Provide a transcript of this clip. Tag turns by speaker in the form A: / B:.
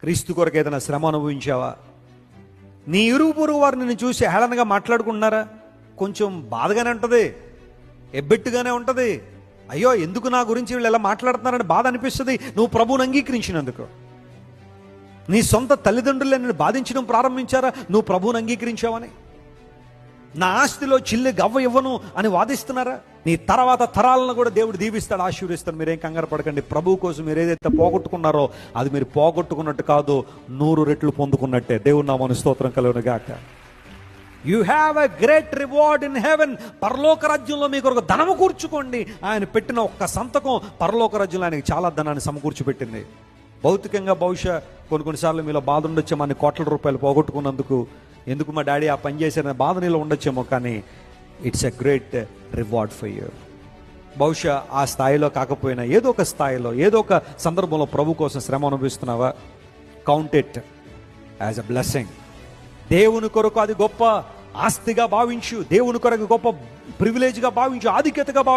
A: క్రీస్తు కొరకు ఏదైనా శ్రమ అనుభవించావా? నీ ఇరుగు పొరుగు వారు నిన్ను చూసి హేళనగా మాట్లాడుకుంటున్నారా? కొంచెం బాధగానే ఉంటుంది, ఎబ్బెట్టుగానే ఉంటుంది. అయ్యో ఎందుకు నా గురించి వీళ్ళు ఎలా మాట్లాడుతున్నారని బాధ అనిపిస్తుంది. నువ్వు ప్రభువుని అంగీకరించినందుకు. నీ సొంత తల్లిదండ్రులే నిన్ను బాధించడం ప్రారంభించారా నువ్వు ప్రభువుని అంగీకరించావని? నా ఆస్తిలో చిల్లి గవ్వ ఇవ్వను అని వాదిస్తున్నారా? నీ తర్వాత తరాలను కూడా దేవుడు దీవిస్తాడు, ఆశీర్వదిస్తాడు. మీరేం కంగారు పడకండి. ప్రభువు కోసం మీరు ఏదైతే పోగొట్టుకున్నారో అది మీరు పోగొట్టుకున్నట్టు కాదు, 100 రెట్లు పొందుకున్నట్టే. దేవుని నామమున స్తోత్రం కలుగును గాక. You have a great reward in heaven. పరలోక రాజ్యంలో మీకు ఒక ధనము కూర్చుకోండి. ఆయన పెట్టిన ఒక్క సంతకం పరలోక రాజ్యంలో ఆయనకి చాలా ధనాన్ని సమకూర్చిపెట్టింది. భౌతికంగా బహుశా కొన్నిసార్లు మీలో బాధ ఉండొచ్చేమో, అన్ని కోట్ల రూపాయలు పోగొట్టుకున్నందుకు. ఎందుకు మా డాడీ ఆ పని చేశారనే బాధ నీలో ఉండొచ్చేమో, కానీ it's a great reward for you. బహుశా ఆ స్థాయిలో కాకపోయినా ఏదో ఒక స్థాయిలో ఏదో ఒక సందర్భంలో ప్రభు కోసం శ్రమ అనుభవిస్తున్నావా? Count it as a blessing. దేవుని కొరకు అది గొప్ప ఆస్తిగా భావించు, దేవుని కొరకు గొప్ప ప్రివిలేజ్గా భావించు, ఆధిక్యతగా భావించు.